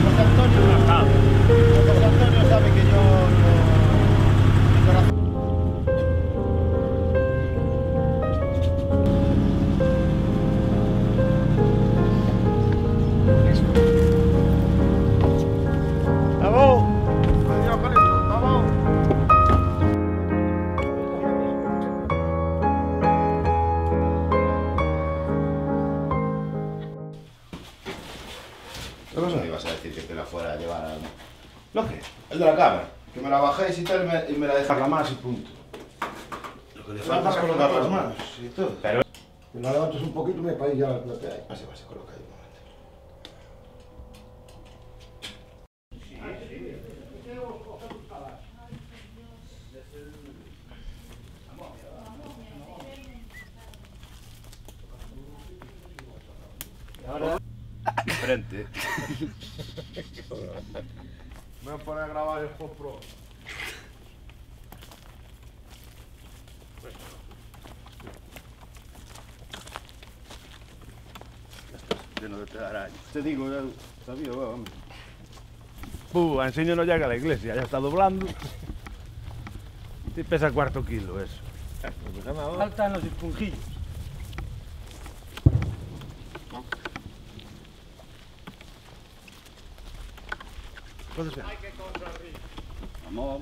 José Antonio sabe que yo... ¿Pero no me ibas a decir que la fuera a llevar al... ¿Lo qué? El de la cámara. Que me la bajéis y tal y me la dejarla más y punto. Lo que le falta es colocar las manos y todo. Pero... Si la levantas un poquito me para ir ya la que hay. Así va, se coloca ahí un momento. Ahora... Frente. Me voy a poner a grabar el GoPro. Lleno de telarañas. Te digo, ya sabía, hombre. A enseño no llega a la iglesia, ya está doblando. Y pesa cuarto kilo eso. Faltan los esponjillos. ¿Cuánto sea? Amor.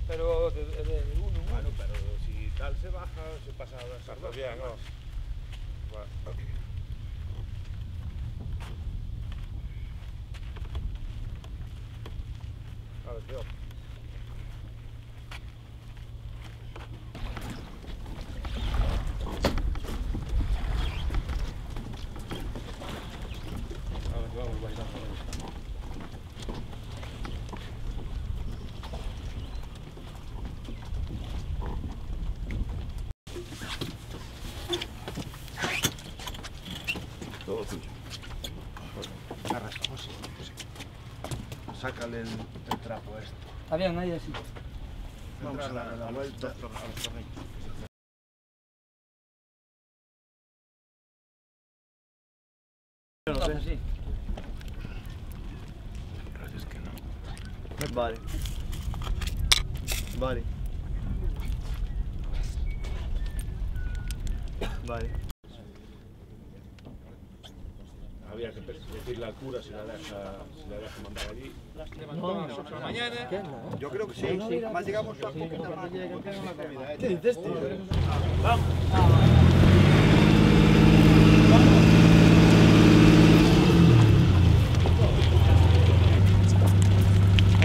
Pero de uno. Bueno, pero si tal se baja, se pasa a esas dos. Bien, ¿no? A ver, tío. Vamos bailando. Todo tuyo. Arrastra, José. Sácale el trapo a esto. Está bien, ahí así. Vamos a darle la vuelta a los tornillos. Sí. Es que no. Vale. Vale. Vale. Había que decirle al cura si la deja mandar allí. No, Mañana. Yo creo que sí. Además llegamos a poquito más. ¿Qué dices, tío?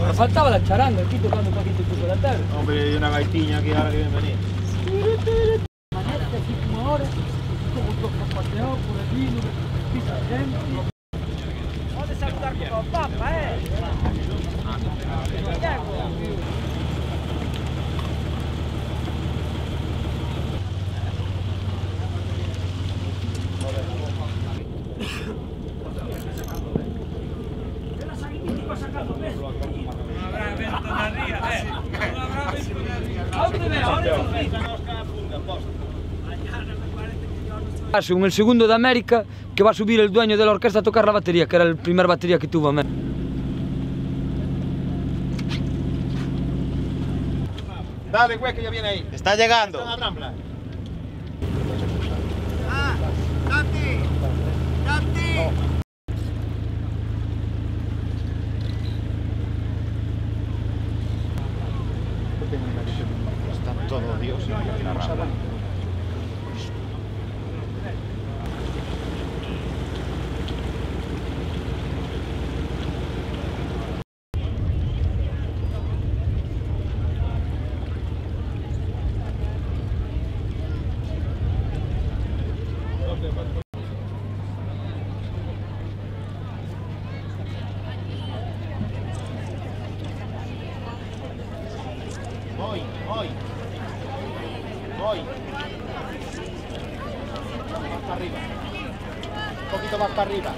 Me faltaba la charanga aquí tocando un poquito incluso la tarde. Hombre, hay una gaitiña aquí ahora que viene a venir. Amanece así como ahora, como toca paseado por allí, no pisa gente. Puedes saludar con el papa, En el segundo de América, que va a subir el dueño de la orquesta a tocar la batería, que era el primer batería que tuvo América. Dale, güey, que ya viene ahí. Está llegando. Está en la rambla. Está todo Dios en la rama. Voy. Más para arriba. Un poquito más para arriba.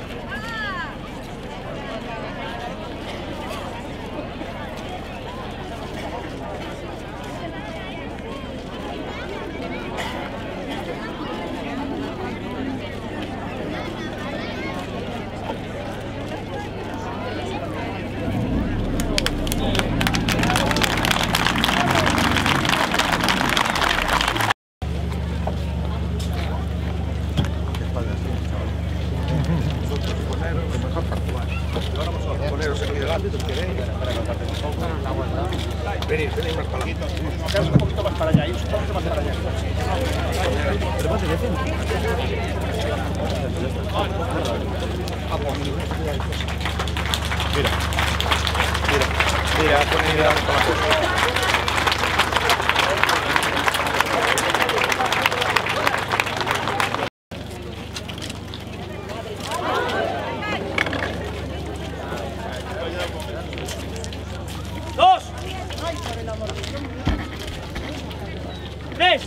delante, tú quieres. Venid más para allá. Un poquito más para allá, un poquito más para allá. Pero ponte de centro. Mira. Mira, pon ahí la cosa. ¡Dos! ¡Tres!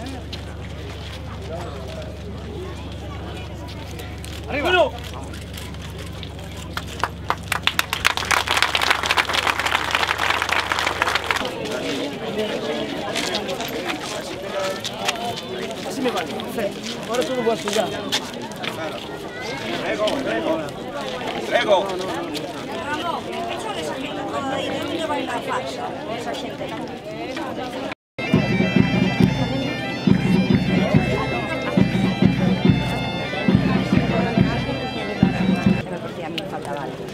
¡Arriba! ¡Uno! Así me vale, perfecto. Ahora solo voy a estudiar. Prego. Ramón, penso esa gente toda aí, non lle vai dar falsa, esa xente. Porque a mí faltaba algo.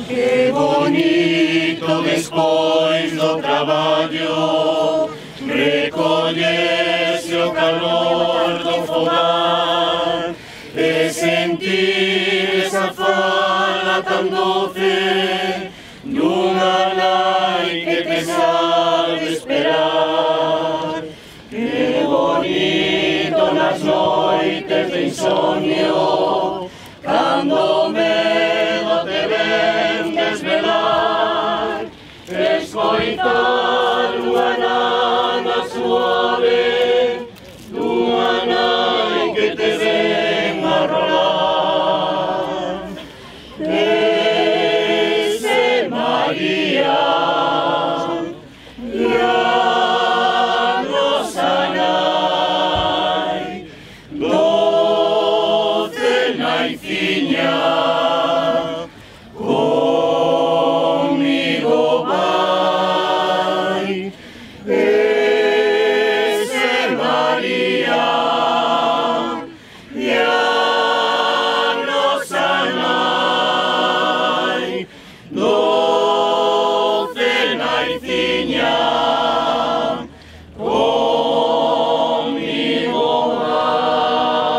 Que bonito despois do traballo recollese o calor do fogar e sentir esa fala tan doce dunha nai que te sabe esperar. Que bonito nas noites de insomnio cando o medo te ven desvelar, escoitar unha nada suave dunha nai que te ven a rolar. Ese María e a nosa nai, doce naiciña, comigo vai. Ese María e a nosa nai, doce naiciña, comigo vai.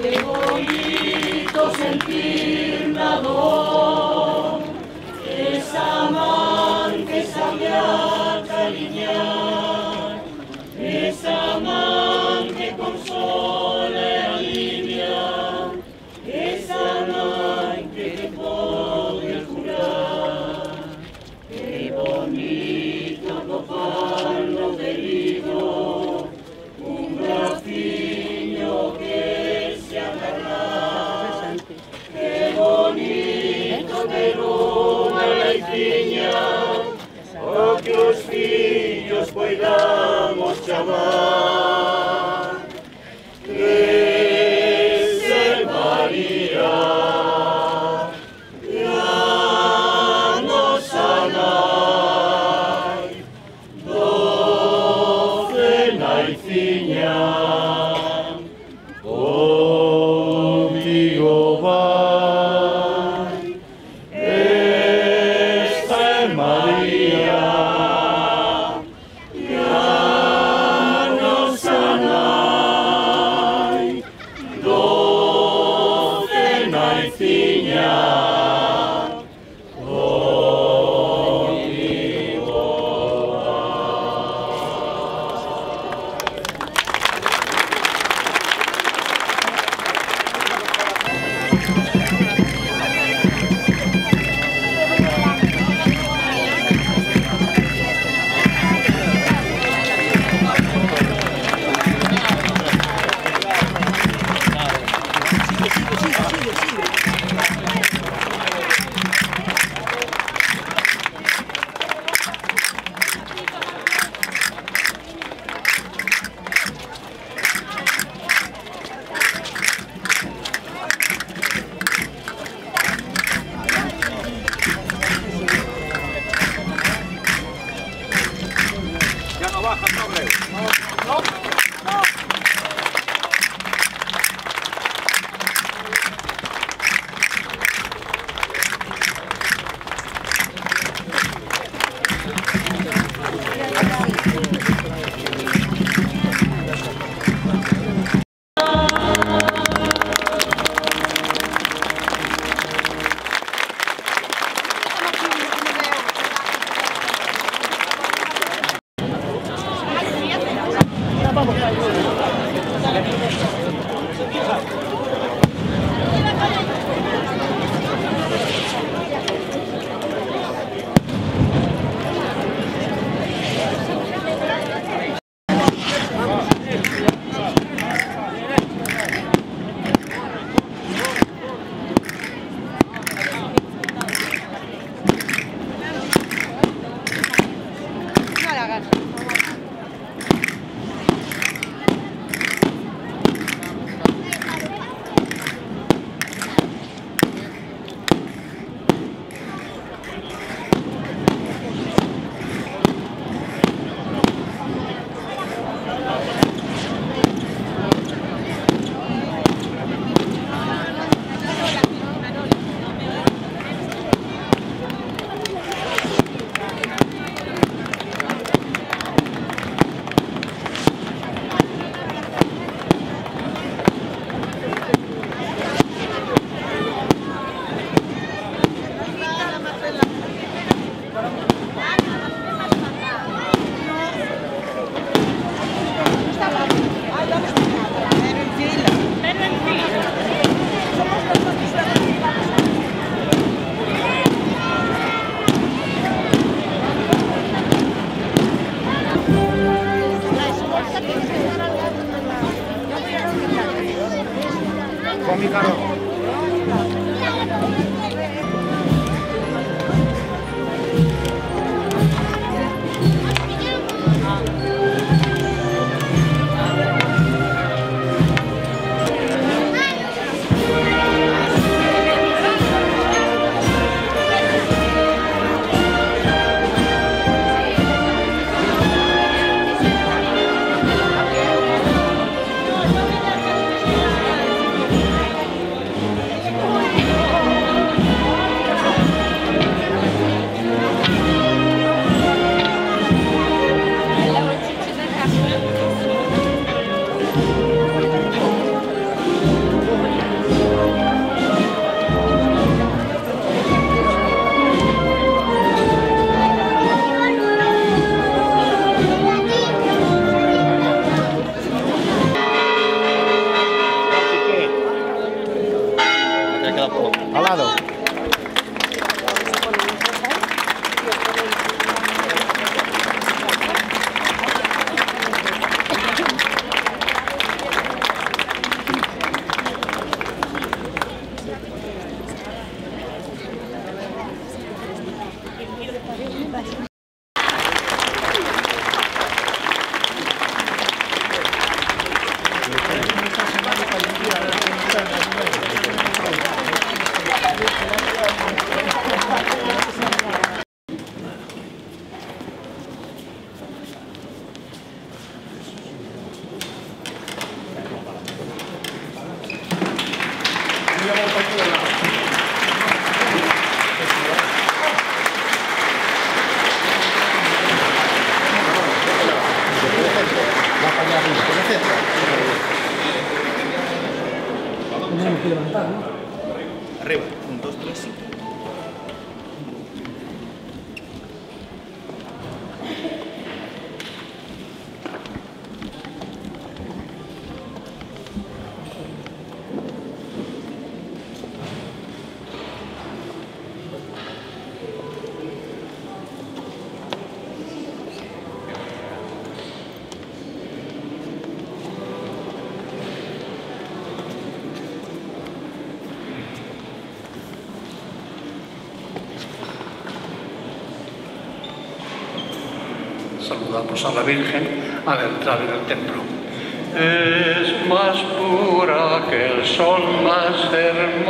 Que bonito sentir na dor esa man que sabe acariñar, esa man que consola e alivia, esa man que te pode curar. Que bonito topar no perigo un braciño que se agarra. Que bonito ter unha leiciña o que os fillos poidamos chamar. Ese María e a nosa nai, doce naiciña, comigo vai. Esta é María e a nosa nai, doce naiciña, comigo lado. Tenemos que levantar, ¿no? Arriba, 1, 2, 3. Saludamos a la Virgen al entrar en el templo. Es más pura que el sol más hermoso.